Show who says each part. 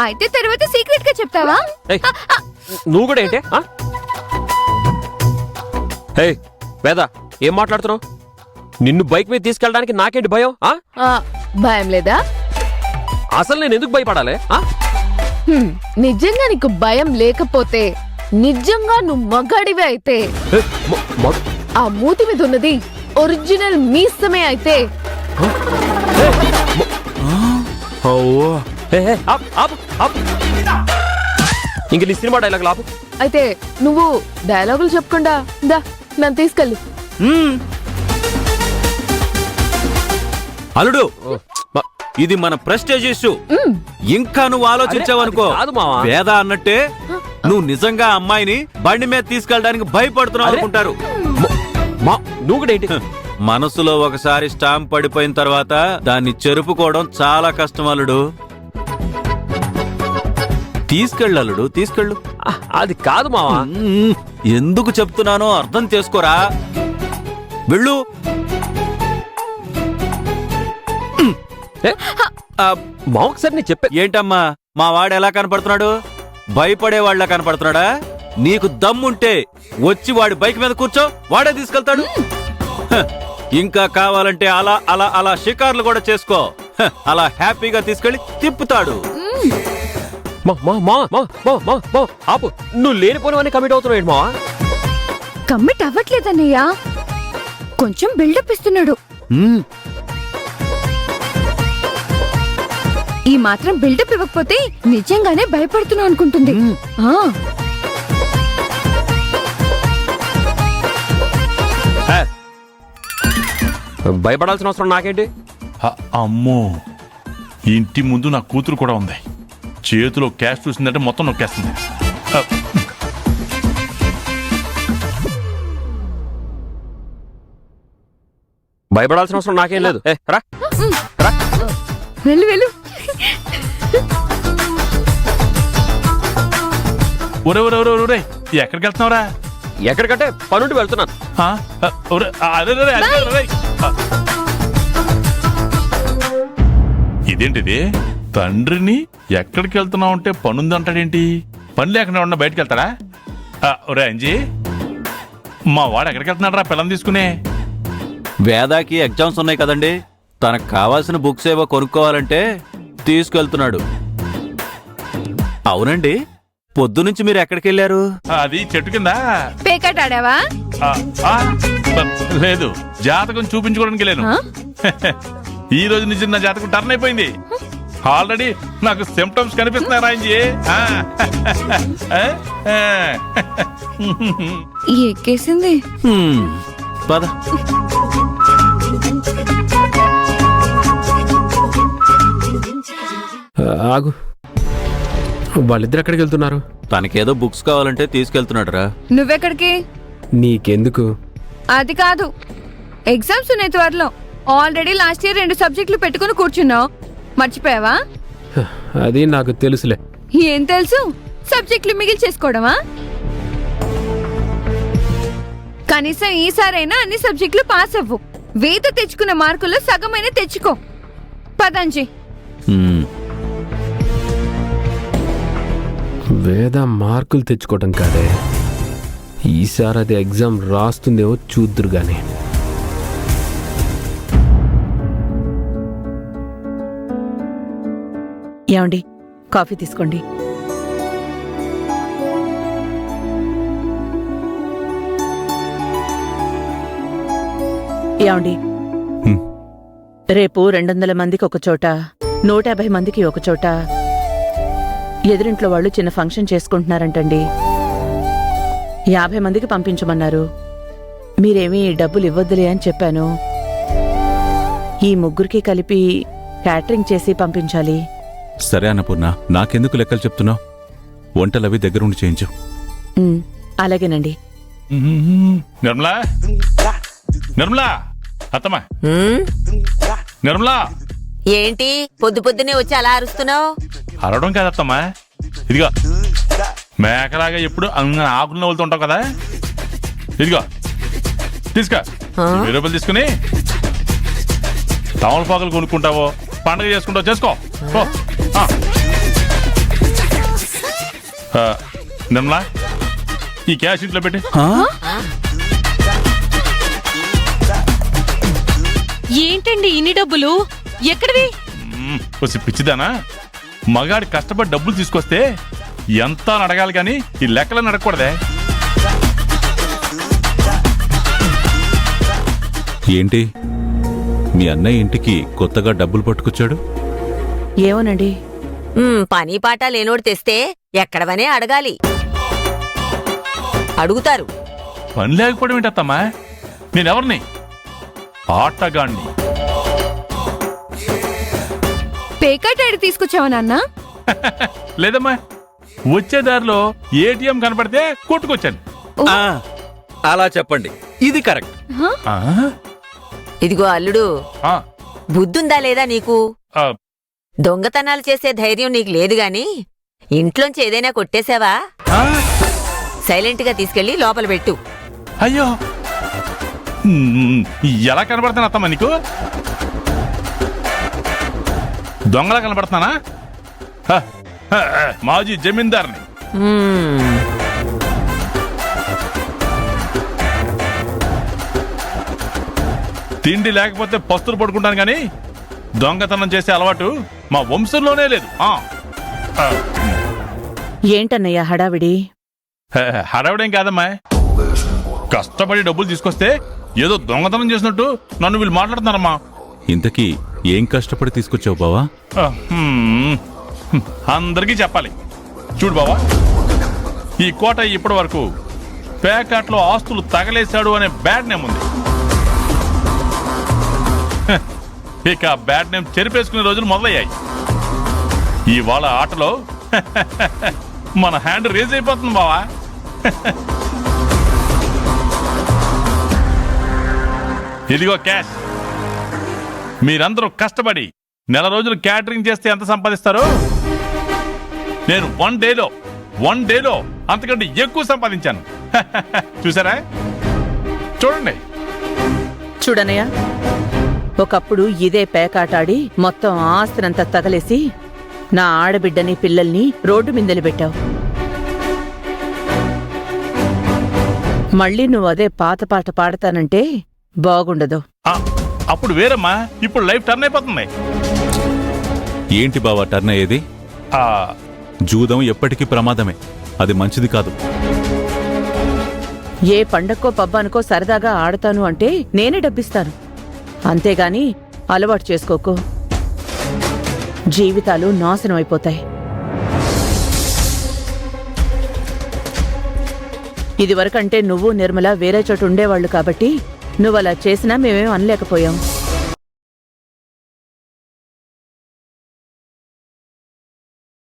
Speaker 1: అయితే తర్వాత సీక్రెట్ గా చెప్తావా?
Speaker 2: నువ్వు కూడా ఏంటి? వేద, ఏం మాట్లాడుతున్నావు? నిన్ను బైక్ మీద తీసుకెళ్ళడానికి నాకేంటి భయం?
Speaker 1: భయం లేదా?
Speaker 2: అసలు నేను ఎందుకు భయపడాలి?
Speaker 1: నిజంగా నీకు భయం లేకపోతే, నిజంగా నువ్వు మగాడివే అయితే, ఆ మూతి మీద ఉన్నది ఒరిజినల్ మీసమే అయితే,
Speaker 2: ఇంక నీ సినిమా డైలాగ్ లాపు.
Speaker 1: అయితే నువ్వు డైలాగులు చెప్పకుండా దా నన్ను తీసుకెళ్ళు.
Speaker 3: అల్లుడు, ఇది మన ప్రెస్టేజ్ ఇష్యూ. ఇంకా నువ్వు ఆలోచించావనుకో వేద అన్నట్టే నువ్వు నిజంగా అమ్మాయిని బండి మీద తీసుకెళ్ళడానికి భయపడుతున్నావు అనుకుంటారు.
Speaker 2: నువ్వు కూడా ఏంటి?
Speaker 3: మనసులో ఒకసారి స్టాంప్ పడిపోయిన తర్వాత దాన్ని చెరుపుకోవడం చాలా కష్టం అల్లుడు. తీసుకెళ్ళు, తీసుకెళ్ళు.
Speaker 2: అది కాదు మావా.
Speaker 3: ఎందుకు చెప్తున్నానో అర్థం చేసుకోరా. వెళ్ళు.
Speaker 2: ఒకసారి నేను చెప్పే.
Speaker 3: ఏంటమ్మా మా వాడు ఎలా కనపడుతున్నాడు? భయపడేవాళ్ళ కనపడుతున్నాడా? నీకు దమ్ముంటే వచ్చి వాడి బైక్ మీద కూర్చో, వాడే తీసుకెళ్తాడు. ఇంకా కావాలంటే అలా అలా అలా షికార్లు కూడా చేసుకో. అలా హ్యాపీగా తీసుకెళ్లి తిప్పుతాడు.
Speaker 2: ఆపు, నువ్వు లేనిపోయినవన్నీ కమిట్ అవుతున్నావు మావా.
Speaker 1: కమిట్ అవ్వట్లేదన్నయ్యా, కొంచెం బిల్డప్ ఇస్తున్నాడు. ఈ మాత్రం బిల్డప్ ఇవ్వకపోతే నిజంగానే భయపడుతున్నావు అనుకుంటుంది.
Speaker 2: భయపడాల్సిన అవసరం నాకేంటి?
Speaker 4: అమ్మో, ఇంటి ముందు నా కూతురు కూడా ఉంది. చేతిలో క్యాష్ చూసిందంటే మొత్తం నొక్కేస్తుంది.
Speaker 2: భయపడాల్సిన అవసరం నాకేం లేదు.
Speaker 1: వెళ్ళు వెళ్ళు.
Speaker 4: ఒరే ఎక్కడికి వెళ్తున్నావురా?
Speaker 2: ఎక్కడికంటే పనుండి వెళ్తున్నాను.
Speaker 4: ఇదేంటిది? తండ్రిని ఎక్కడికి వెళ్తున్నావు అంటే పనుంది అంటాడేంటి? పని లేకుండా ఉన్న బయటకు వెళ్తాడా? ఒరే అంజీ, మా వాడు ఎక్కడికి వెళ్తున్నాడు రా పిల్లని తీసుకునే?
Speaker 3: వేదాకి ఎగ్జామ్స్ ఉన్నాయి కదండి, తనకు కావాల్సిన బుక్స్ ఏవో కొనుక్కోవాలంటే తీసుకెళ్తున్నాడు. అవునండి, పొద్దునుంచి మీరు ఎక్కడికి వెళ్ళారు?
Speaker 4: అది చెట్టు కింద
Speaker 1: పేకాట ఆడావా?
Speaker 4: లేదు, జాతకం చూపించుకోవడానికి వెళ్ళాను. ఈ రోజు నుంచి నా జాతకం టర్న్ అయిపోయింది. ఆల్రెడీ నాకు సిమ్టమ్స్ కనిపిస్తున్నాయి రాయించి.
Speaker 1: ఎక్కేసింది.
Speaker 3: పద.
Speaker 2: ఆగు, వాళ్ళిద్దరు ఎక్కడికి వెళ్తున్నారు?
Speaker 3: తనకేదో బుక్స్ కావాలంటే తీసుకెళ్తున్నాడు రా.
Speaker 1: నువ్వెక్కడికి?
Speaker 2: నీకెందుకు?
Speaker 1: అది కాదు, ఎగ్జామ్స్ ఉన్నాయి త్వరలో. ఆల్రెడీ లాస్ట్ ఇయర్ 2 సబ్జెక్టులు పెట్టుకుని కూర్చున్నావు, మర్చిపోయావా?
Speaker 2: అది నాకు తెలుసులే.
Speaker 1: ఏం తెలుసు? సబ్జెక్టులు మిగిలి చేసుకోవడమా? కనీసం ఈసారైనా అన్ని సబ్జెక్టులు పాస్ అవ్వు. వేద తెచ్చుకున్న మార్కుల్లో సగమైనా తెచ్చుకో. పదంజీ.
Speaker 2: వేద మార్కులు తెచ్చుకోవటం కాదే, ఈసారి అది ఎగ్జామ్ రాస్తుందేమో చూద్దురు గాని.
Speaker 5: ఏమండి, కాఫీ తీసుకోండి. ఏమండి, రేపు 200 మందికి ఒక చోట, 150 మందికి ఒక చోట ఎదురింట్లో వాళ్ళు చిన్న ఫంక్షన్ చేసుకుంటున్నారంటండి. 50 మందికి పంపించమన్నారు. మీరేమీ డబ్బులు ఇవ్వద్దులే అని చెప్పాను. ఈ ముగ్గురికి కలిపి క్యాటరింగ్ చేసి పంపించాలి.
Speaker 6: సరే అన్నపూర్ణ, నాకెందుకు లెక్కలు చెప్తున్నావు? వంటలవి దగ్గరుండి చేయించు.
Speaker 5: అలాగేనండి.
Speaker 4: నిర్మలా, నిర్మలా, అత్తమ్మా, నిర్మలా.
Speaker 7: ఏంటి పొద్దు పొద్దునే వచ్చి అలా అరుస్తున్నావు?
Speaker 4: అరవడం కాదత్తమ్మా, ఇదిగో మేకలాగా ఎప్పుడు ఆకులు నవ్వులుతూ ఉంటావు కదా, ఇదిగో తీసుకో. 20 రూపాయలు తీసుకుని తమలపాకులు కొనుక్కుంటావో, పండగ చేసుకుంటావో చేసుకో. నిర్మలా ఈ క్యాష్ ఇంట్లో పెట్టి.
Speaker 8: ఏంటండి ఇన్ని డబ్బులు ఎక్కడివి?
Speaker 4: కొంచెం పిచ్చిదానా, మగాడి కష్టపడి డబ్బులు తీసుకొస్తే ఎంత అని అడగాలి కానీ ఈ లెక్కలను అడగకూడదే.
Speaker 6: ఏంటి మీ అన్నయ్య ఇంటికి కొత్తగా డబ్బులు పట్టుకొచ్చాడు?
Speaker 5: ఏమోనండి.
Speaker 7: పని పాట లేనోడు తెస్తే ఎక్కడవనే అడగాలి. అడుగుతారు.
Speaker 4: పని లేకపోవడం ఏంటమ్మా? నేనెవరిని? ఆటగాణ్ణి.
Speaker 1: పేకాట ఆడి తీసుకొచ్చావా నాన్న?
Speaker 4: లేదమ్మా, వచ్చే దారిలో ఏటీఎం కనపడితే కొట్టుకొచ్చాను.
Speaker 3: ఆ, అలా చెప్పండి, ఇది కరెక్ట్.
Speaker 4: ఆ?
Speaker 7: ఇదిగో అల్లుడు,
Speaker 4: ఆ,
Speaker 7: బుద్ధుందా లేదా నీకు?
Speaker 4: ఆ,
Speaker 7: దొంగతనాలు చేసే ధైర్యం నీకు లేదు గాని ఇంట్లోంచి ఏదైనా కొట్టేశావా?
Speaker 4: ఆ?
Speaker 7: సైలెంట్ గా తీసుకెళ్లి లోపల పెట్టు.
Speaker 4: అయ్యో, ఎలా కనబడతాను అత్తమ్మా నీకు? దొంగలా కనబడుతున్నానా? మాజీ జమీందార్ని.
Speaker 7: మ్మ్.
Speaker 4: తిండి లేకపోతే పస్తులు పడుకుంటాను గాని దొంగతనం చేసే అలవాటు మా వంశంలోనే లేదు.
Speaker 5: ఏంటన్నయ్య హడావిడి?
Speaker 4: హడావిడేం కాదమ్మా, కష్టపడి డబ్బులు తీసుకొస్తే ఏదో దొంగతనం చేసినట్టు నన్ను వీళ్ళు మాట్లాడుతున్నారమ్మా.
Speaker 6: ఇంతకీ ఏం కష్టపడి తీసుకొచ్చావు బావా?
Speaker 4: అందరికీ చెప్పాలి. చూడు బావా, ఈ కోట ఇప్పటి వరకు పేకాట్లో ఆస్తులు తగలేశాడు అనే బ్యాడ్ నేమ్ ఉంది. ఇక బ్యాడ్ నేమ్ చెరిపేసుకునే రోజులు మొదలయ్యాయి. ఇవాళ ఆటలో మన హ్యాండ్ రేజ్ అయిపోతుంది బావా. ఇదిగో క్యాష్. మీరందరూ కష్టపడి నెల రోజులు క్యాటరింగ్ చేస్తే ఎంత సంపాదిస్తారో నేను వన్ డేలో అంతకంటే ఎక్కువ సంపాదించాను. చూసారా? చూడండి.
Speaker 5: చూడనయ్య, ఒకప్పుడు ఇదే పేకాటాడి మొత్తం ఆస్తినంతా తగలేసి నా ఆడబిడ్డని పిల్లల్ని రోడ్డు మిందలు పెట్టావు. మళ్ళీ నువ్వు అదే పాత పాట పాడతానంటే బాగుండదు.
Speaker 4: అప్పుడు వేరమ్మా, ఇప్పుడు లైఫ్ టర్న్ అయిపోతుంది.
Speaker 6: ఏంటి బావా టర్న్ అయ్యేది? జూదం ఎప్పటికీ ప్రమాదమే, అది మంచిది కాదు.
Speaker 5: ఏ పండక్కో పబ్బానికో సరదాగా ఆడతాను అంటే నేనే డబ్బిస్తాను, అంతేగాని అలవాటు చేసుకోకు. జీవితాలు నాశనం అయిపోతాయి. ఇదివరకంటే నువ్వు నిర్మల వేరే చోటు ఉండేవాళ్లు కాబట్టి నువ్వలా చేసినా మేమేం అనలేకపోయాం.